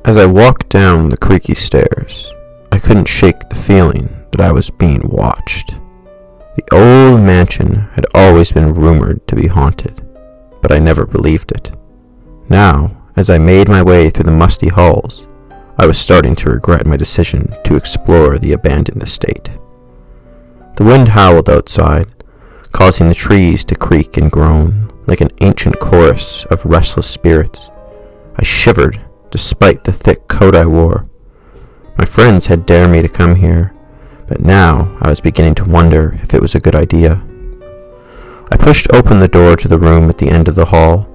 As I walked down the creaky stairs, I couldn't shake the feeling that I was being watched. The old mansion had always been rumored to be haunted, but I never believed it. Now, as I made my way through the musty halls, I was starting to regret my decision to explore the abandoned estate. The wind howled outside, causing the trees to creak and groan like an ancient chorus of restless spirits. I shivered despite the thick coat I wore. My friends had dared me to come here, but now I was beginning to wonder if it was a good idea. I pushed open the door to the room at the end of the hall,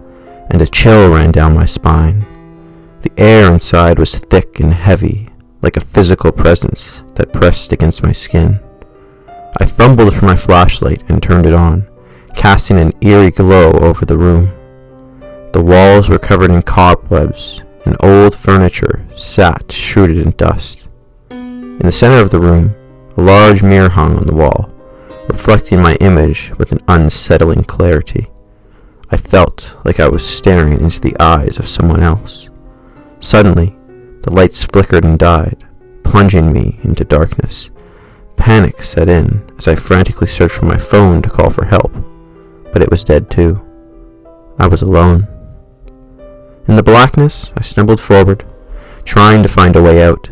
and a chill ran down my spine. The air inside was thick and heavy, like a physical presence that pressed against my skin. I fumbled for my flashlight and turned it on, casting an eerie glow over the room. The walls were covered in cobwebs, and old furniture sat shrouded in dust. In the center of the room, a large mirror hung on the wall, reflecting my image with an unsettling clarity. I felt like I was staring into the eyes of someone else. Suddenly, the lights flickered and died, plunging me into darkness. Panic set in as I frantically searched for my phone to call for help, but it was dead too. I was alone. In the blackness, I stumbled forward, trying to find a way out,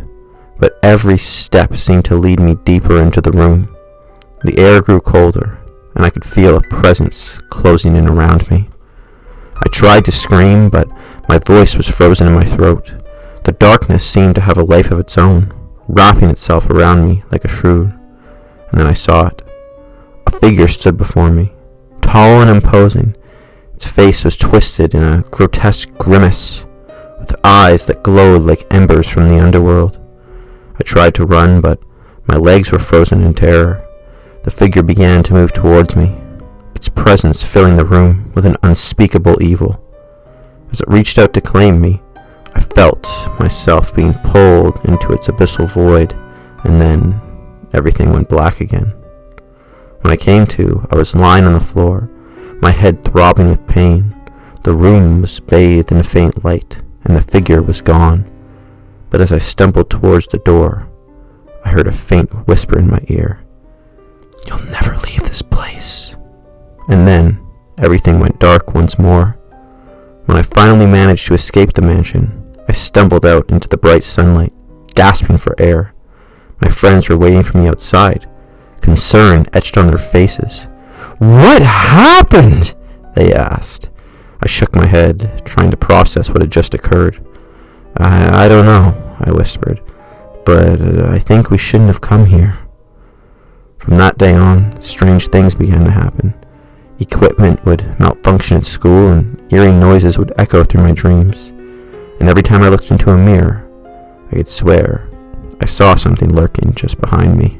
but every step seemed to lead me deeper into the room. The air grew colder, and I could feel a presence closing in around me. I tried to scream, but my voice was frozen in my throat. The darkness seemed to have a life of its own, wrapping itself around me like a shroud. And then I saw it. A figure stood before me, tall and imposing. Its face was twisted in a grotesque grimace, with eyes that glowed like embers from the underworld. I tried to run, but my legs were frozen in terror. The figure began to move towards me, its presence filling the room with an unspeakable evil. As it reached out to claim me, I felt myself being pulled into its abyssal void, and then everything went black again. When I came to, I was lying on the floor, my head throbbing with pain. The room was bathed in faint light, and the figure was gone. But as I stumbled towards the door, I heard a faint whisper in my ear. "You'll never leave this place." And then everything went dark once more. When I finally managed to escape the mansion, I stumbled out into the bright sunlight, gasping for air. My friends were waiting for me outside, concern etched on their faces. "What happened?" they asked. I shook my head, trying to process what had just occurred. I don't know," I whispered, "but I think we shouldn't have come here." From that day on, strange things began to happen. Equipment would malfunction at school, and eerie noises would echo through my dreams. And every time I looked into a mirror, I could swear I saw something lurking just behind me.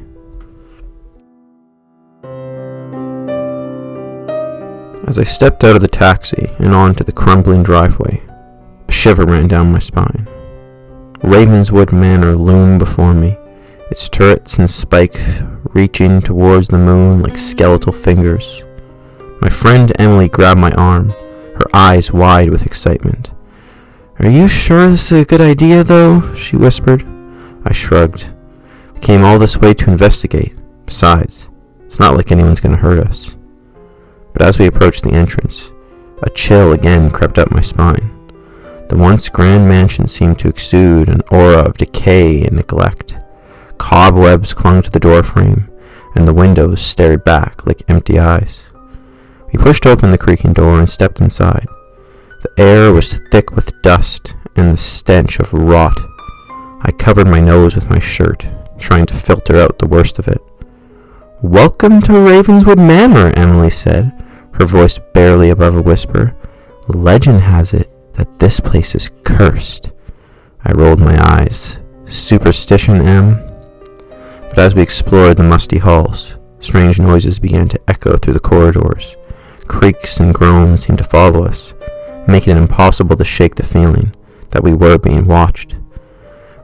As I stepped out of the taxi and onto the crumbling driveway, a shiver ran down my spine. Ravenswood Manor loomed before me, its turrets and spikes reaching towards the moon like skeletal fingers. My friend Emily grabbed my arm, her eyes wide with excitement. "Are you sure this is a good idea, though?" she whispered. I shrugged. "We came all this way to investigate. Besides, it's not like anyone's going to hurt us." But as we approached the entrance, a chill again crept up my spine. The once grand mansion seemed to exude an aura of decay and neglect. Cobwebs clung to the doorframe, and the windows stared back like empty eyes. We pushed open the creaking door and stepped inside. The air was thick with dust and the stench of rot. I covered my nose with my shirt, trying to filter out the worst of it. "Welcome to Ravenswood Manor," Emily said, her voice barely above a whisper. "Legend has it that this place is cursed." I rolled my eyes. "Superstition, Em?" But as we explored the musty halls, strange noises began to echo through the corridors. Creaks and groans seemed to follow us, making it impossible to shake the feeling that we were being watched.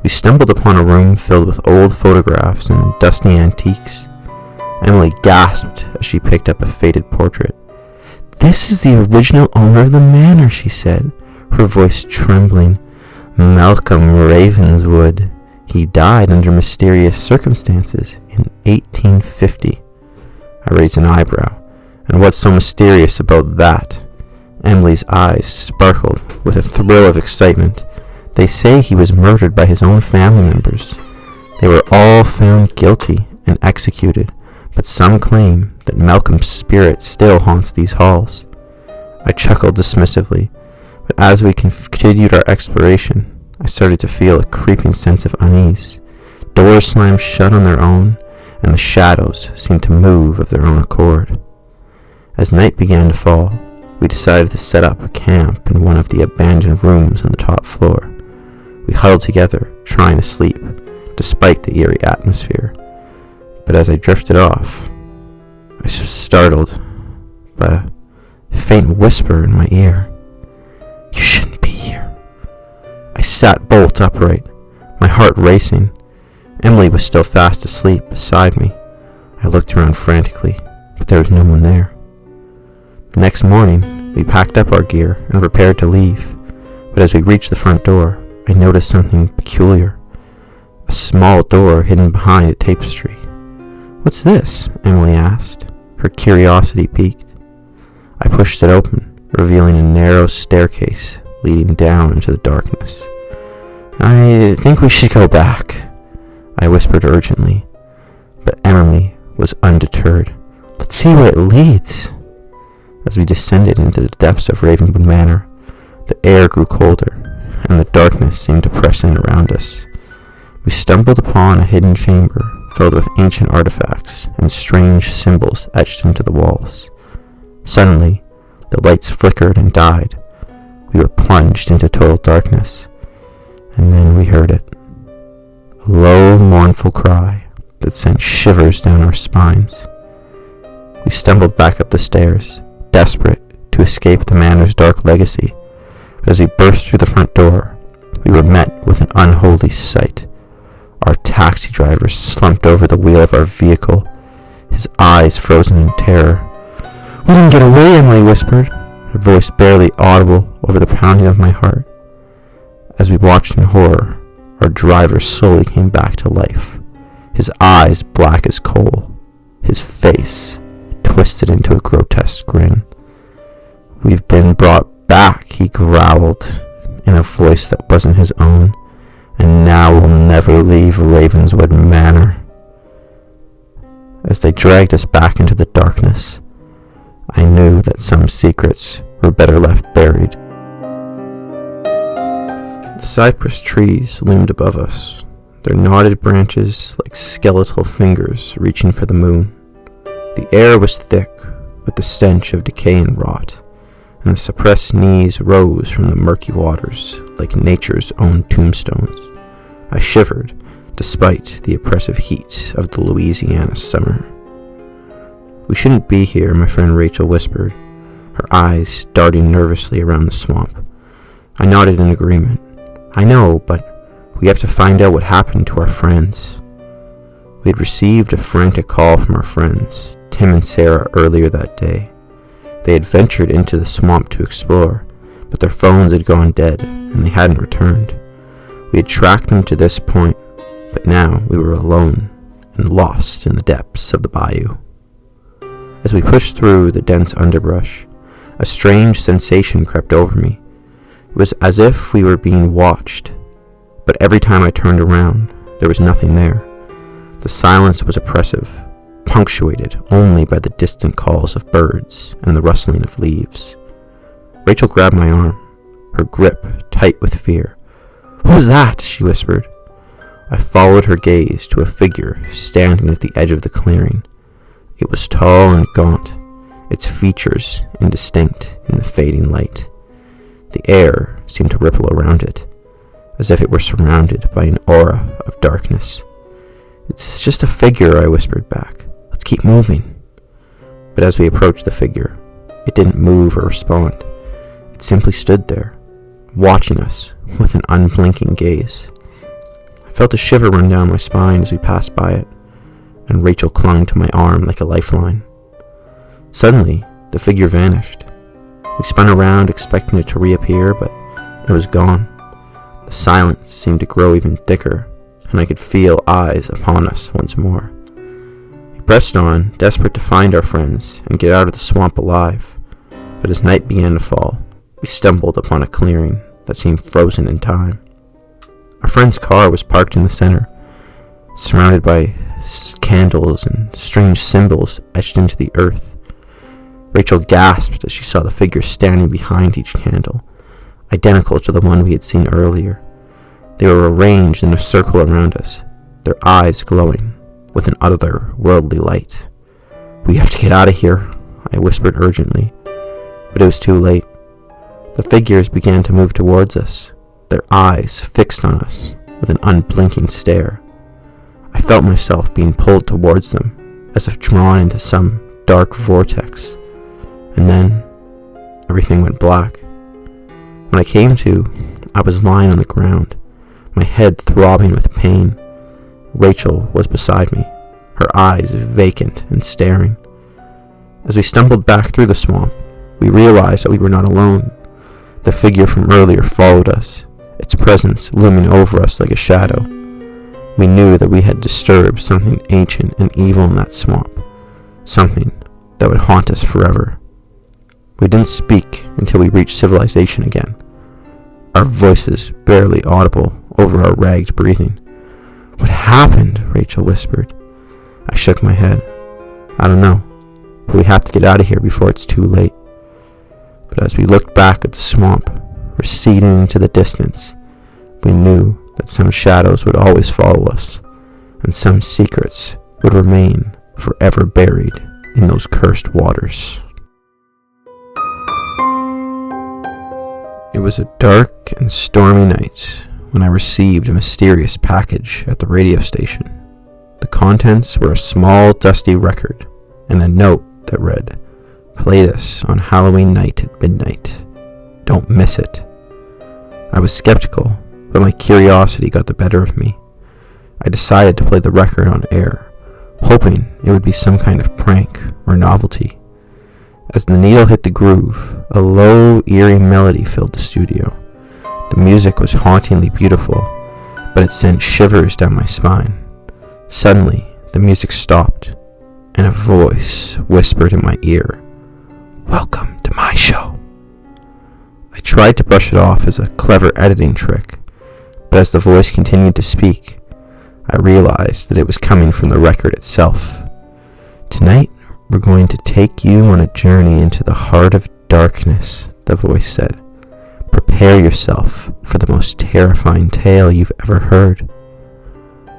We stumbled upon a room filled with old photographs and dusty antiques. Emily gasped as she picked up a faded portrait. "This is the original owner of the manor," she said, her voice trembling. Malcolm Ravenswood. He died under mysterious circumstances in 1850. I raised an eyebrow. And what's so mysterious about that? Emily's eyes sparkled with a thrill of excitement. They say he was murdered by his own family members. They were all found guilty and executed, but some claim that Malcolm's spirit still haunts these halls. I chuckled dismissively, but as we continued our exploration, I started to feel a creeping sense of unease. Doors slammed shut on their own, and the shadows seemed to move of their own accord. As night began to fall, we decided to set up a camp in one of the abandoned rooms on the top floor. We huddled together, trying to sleep, despite the eerie atmosphere. But as I drifted off, I was startled by a faint whisper in my ear. "You shouldn't be here." I sat bolt upright, my heart racing. Emily was still fast asleep beside me. I looked around frantically, but there was no one there. The next morning, we packed up our gear and prepared to leave, but as we reached the front door, I noticed something peculiar. A small door hidden behind a tapestry. "What's this?" Emily asked, her curiosity piqued. I pushed it open, revealing a narrow staircase leading down into the darkness. "I think we should go back," I whispered urgently, but Emily was undeterred. "Let's see where it leads." As we descended into the depths of Ravenwood Manor, the air grew colder, and the darkness seemed to press in around us. We stumbled upon a hidden chamber filled with ancient artifacts and strange symbols etched into the walls. Suddenly, the lights flickered and died. We were plunged into total darkness, and then we heard it. A low, mournful cry that sent shivers down our spines. We stumbled back up the stairs, desperate to escape the manor's dark legacy, but as we burst through the front door, we were met with an unholy sight. Our taxi driver slumped over the wheel of our vehicle, his eyes frozen in terror. "We didn't get away," Emily whispered, her voice barely audible over the pounding of my heart. As we watched in horror, our driver slowly came back to life, his eyes black as coal, his face twisted into a grotesque grin. "We've been brought back," he growled in a voice that wasn't his own, "and now we'll never leave Ravenswood Manor." As they dragged us back into the darkness, I knew that some secrets were better left buried. The cypress trees loomed above us, their knotted branches like skeletal fingers reaching for the moon. The air was thick with the stench of decay and rot, and the suppressed sneeze rose from the murky waters like nature's own tombstones. I shivered, despite the oppressive heat of the Louisiana summer. "We shouldn't be here," my friend Rachel whispered, her eyes darting nervously around the swamp. I nodded in agreement. "I know, but we have to find out what happened to our friends." We had received a frantic call from our friends, Tim and Sarah, earlier that day. They had ventured into the swamp to explore, but their phones had gone dead, and they hadn't returned. We had tracked them to this point, but now we were alone and lost in the depths of the bayou. As we pushed through the dense underbrush, a strange sensation crept over me. It was as if we were being watched, but every time I turned around, there was nothing there. The silence was oppressive, punctuated only by the distant calls of birds and the rustling of leaves. Rachel grabbed my arm, her grip tight with fear. "What was that?" she whispered. I followed her gaze to a figure standing at the edge of the clearing. It was tall and gaunt, its features indistinct in the fading light. The air seemed to ripple around it, as if it were surrounded by an aura of darkness. "It's just a figure," I whispered back. "Let's keep moving." But as we approached the figure, it didn't move or respond. It simply stood there, watching us with an unblinking gaze. I felt a shiver run down my spine as we passed by it, and Rachel clung to my arm like a lifeline. Suddenly, the figure vanished. We spun around expecting it to reappear, but it was gone. The silence seemed to grow even thicker, and I could feel eyes upon us once more. We pressed on, desperate to find our friends and get out of the swamp alive, but as night began to fall, we stumbled upon a clearing that seemed frozen in time. Our friend's car was parked in the center, surrounded by candles and strange symbols etched into the earth. Rachel gasped as she saw the figures standing behind each candle, identical to the one we had seen earlier. They were arranged in a circle around us, their eyes glowing with an otherworldly light. "We have to get out of here," I whispered urgently, but it was too late. The figures began to move towards us, their eyes fixed on us with an unblinking stare. I felt myself being pulled towards them, as if drawn into some dark vortex, and then everything went black. When I came to, I was lying on the ground, my head throbbing with pain. Rachel was beside me, her eyes vacant and staring. As we stumbled back through the swamp, we realized that we were not alone. The figure from earlier followed us, its presence looming over us like a shadow. We knew that we had disturbed something ancient and evil in that swamp, something that would haunt us forever. We didn't speak until we reached civilization again, our voices barely audible over our ragged breathing. "What happened?" Rachel whispered. I shook my head. "I don't know, but we have to get out of here before it's too late." But as we looked back at the swamp, receding into the distance, we knew that some shadows would always follow us, and some secrets would remain forever buried in those cursed waters. It was a dark and stormy night when I received a mysterious package at the radio station. The contents were a small dusty record and a note that read, "Play this on Halloween night at midnight. Don't miss it." I was skeptical, but my curiosity got the better of me. I decided to play the record on air, hoping it would be some kind of prank or novelty. As the needle hit the groove, a low, eerie melody filled the studio. The music was hauntingly beautiful, but it sent shivers down my spine. Suddenly, the music stopped, and a voice whispered in my ear, "Welcome to my show." I tried to brush it off as a clever editing trick, but as the voice continued to speak, I realized that it was coming from the record itself. "Tonight, we're going to take you on a journey into the heart of darkness," the voice said. "Prepare yourself for the most terrifying tale you've ever heard."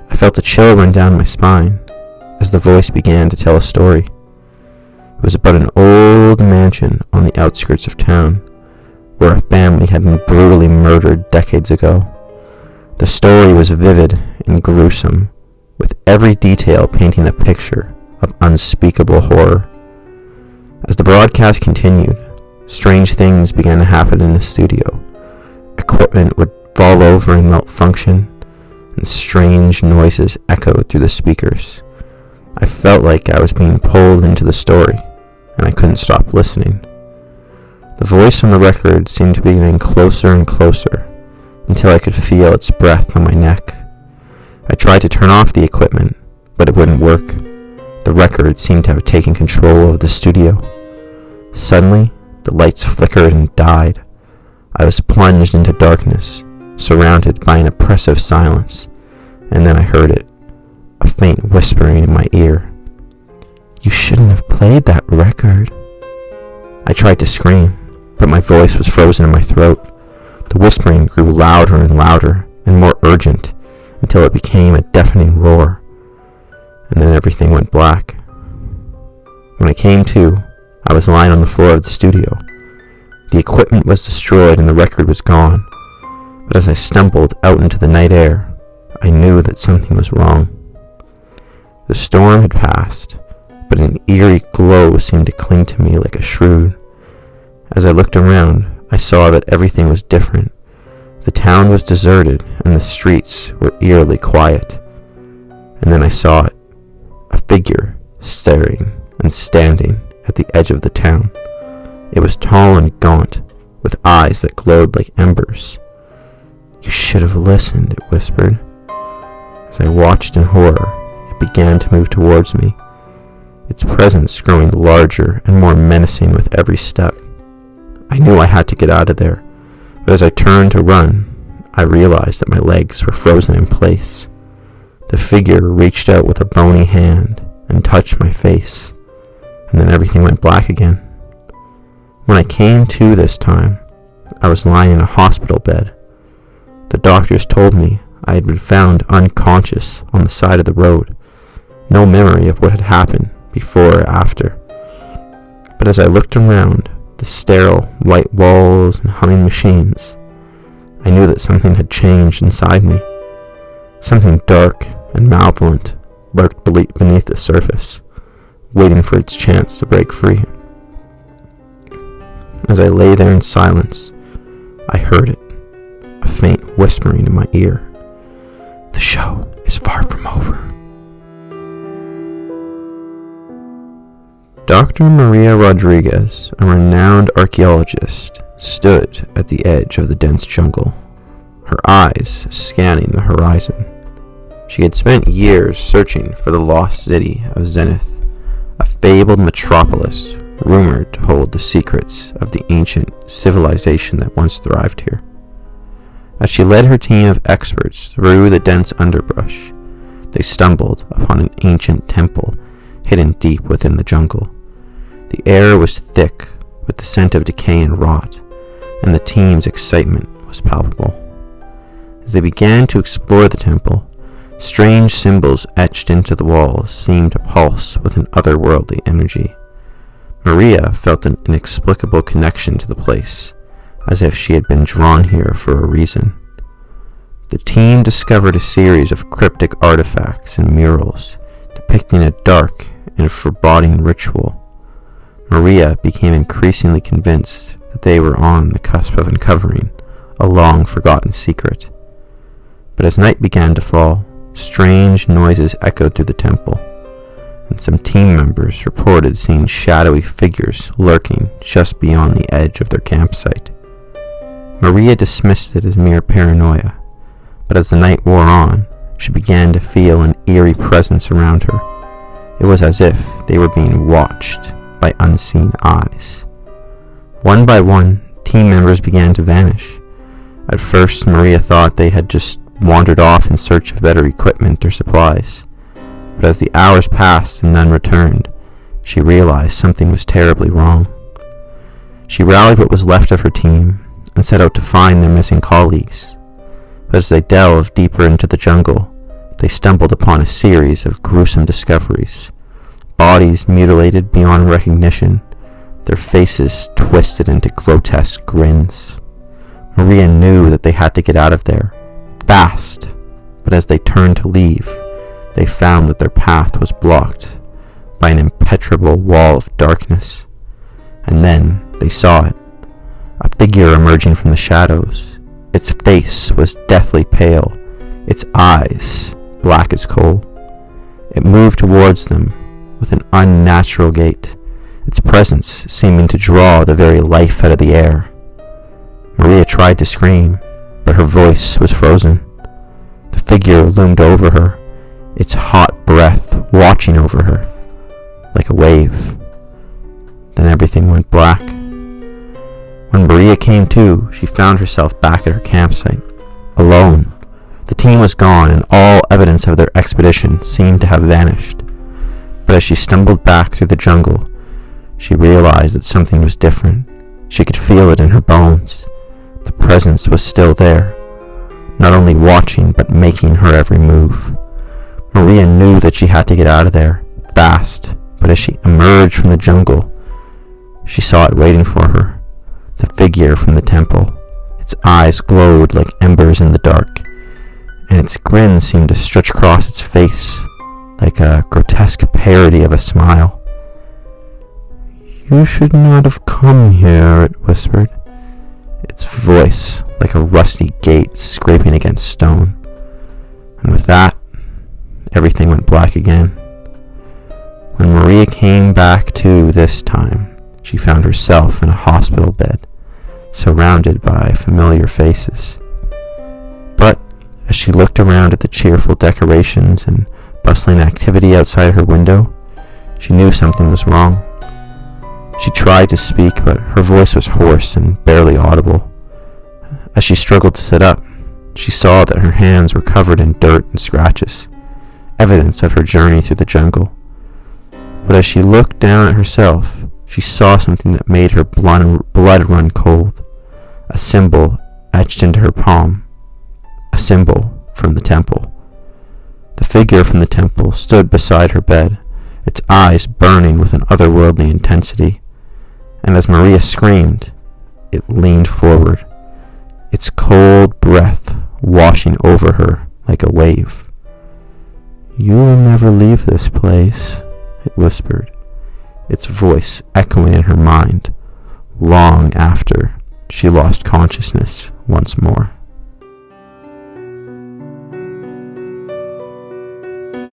I felt a chill run down my spine as the voice began to tell a story. It was about an old mansion on the outskirts of town, where a family had been brutally murdered decades ago. The story was vivid and gruesome, with every detail painting a picture of unspeakable horror. As the broadcast continued, strange things began to happen in the studio. Equipment would fall over and malfunction, and strange noises echoed through the speakers. I felt like I was being pulled into the story, and I couldn't stop listening. The voice on the record seemed to be getting closer and closer, until I could feel its breath on my neck. I tried to turn off the equipment, but it wouldn't work. The record seemed to have taken control of the studio. Suddenly, the lights flickered and died. I was plunged into darkness, surrounded by an oppressive silence, and then I heard it, a faint whispering in my ear. "You shouldn't have played that record." I tried to scream, but my voice was frozen in my throat. The whispering grew louder and louder and more urgent until it became a deafening roar, and then everything went black. When I came to, I was lying on the floor of the studio. The equipment was destroyed and the record was gone, but as I stumbled out into the night air, I knew that something was wrong. The storm had passed, but an eerie glow seemed to cling to me like a shroud. As I looked around, I saw that everything was different. The town was deserted and the streets were eerily quiet. And then I saw it, a figure staring and standing at the edge of the town. It was tall and gaunt, with eyes that glowed like embers. "You should have listened," it whispered. As I watched in horror, it began to move towards me, its presence growing larger and more menacing with every step. I knew I had to get out of there, but as I turned to run, I realized that my legs were frozen in place. The figure reached out with a bony hand and touched my face, and then everything went black again. When I came to this time, I was lying in a hospital bed. The doctors told me I had been found unconscious on the side of the road, no memory of what had happened before or after. But as I looked around the sterile white walls and humming machines, I knew that something had changed inside me. Something dark and malevolent lurked beneath the surface, waiting for its chance to break free. As I lay there in silence, I heard it, a faint whispering in my ear. "The show is far from over." Dr. Maria Rodriguez, a renowned archaeologist, stood at the edge of the dense jungle, her eyes scanning the horizon. She had spent years searching for the lost city of Zenith, a fabled metropolis rumored to hold the secrets of the ancient civilization that once thrived here. As she led her team of experts through the dense underbrush, they stumbled upon an ancient temple hidden deep within the jungle. The air was thick with the scent of decay and rot, and the team's excitement was palpable. As they began to explore the temple, strange symbols etched into the walls seemed to pulse with an otherworldly energy. Maria felt an inexplicable connection to the place, as if she had been drawn here for a reason. The team discovered a series of cryptic artifacts and murals depicting a dark and foreboding ritual. Maria became increasingly convinced that they were on the cusp of uncovering a long-forgotten secret. But as night began to fall, strange noises echoed through the temple, and some team members reported seeing shadowy figures lurking just beyond the edge of their campsite. Maria dismissed it as mere paranoia, but as the night wore on, she began to feel an eerie presence around her. It was as if they were being watched by unseen eyes. One by one, team members began to vanish. At first, Maria thought they had just wandered off in search of better equipment or supplies. But as the hours passed and none returned, she realized something was terribly wrong. She rallied what was left of her team and set out to find their missing colleagues. But as they delved deeper into the jungle, they stumbled upon a series of gruesome discoveries. Bodies mutilated beyond recognition, their faces twisted into grotesque grins. Maria knew that they had to get out of there, fast, but as they turned to leave, they found that their path was blocked by an impenetrable wall of darkness. And then they saw it, a figure emerging from the shadows. Its face was deathly pale, its eyes black as coal. It moved towards them with an unnatural gait, its presence seeming to draw the very life out of the air. Maria tried to scream, but her voice was frozen. The figure loomed over her, its hot breath watching over her like a wave. Then everything went black. When Maria came to, she found herself back at her campsite, alone. The team was gone, and all evidence of their expedition seemed to have vanished. But as she stumbled back through the jungle, she realized that something was different. She could feel it in her bones. The presence was still there, not only watching, but making her every move. Maria knew that she had to get out of there, fast, but as she emerged from the jungle, she saw it waiting for her, the figure from the temple. Its eyes glowed like embers in the dark, and its grin seemed to stretch across its face like a grotesque parody of a smile. "You should not have come here," it whispered, its voice like a rusty gate scraping against stone. And with that, everything went black again. When Maria came back to this time, she found herself in a hospital bed, surrounded by familiar faces. she looked around at the cheerful decorations and bustling activity outside her window, she knew something was wrong. She tried to speak, but her voice was hoarse and barely audible. As she struggled to sit up, she saw that her hands were covered in dirt and scratches, evidence of her journey through the jungle. But as she looked down at herself, she saw something that made her blood run cold. A symbol etched into her palm. A symbol from the temple. The figure from the temple stood beside her bed, its eyes burning with an otherworldly intensity. And as Maria screamed, it leaned forward, its cold breath washing over her like a wave. "You will never leave this place," it whispered, its voice echoing in her mind long after she lost consciousness once more.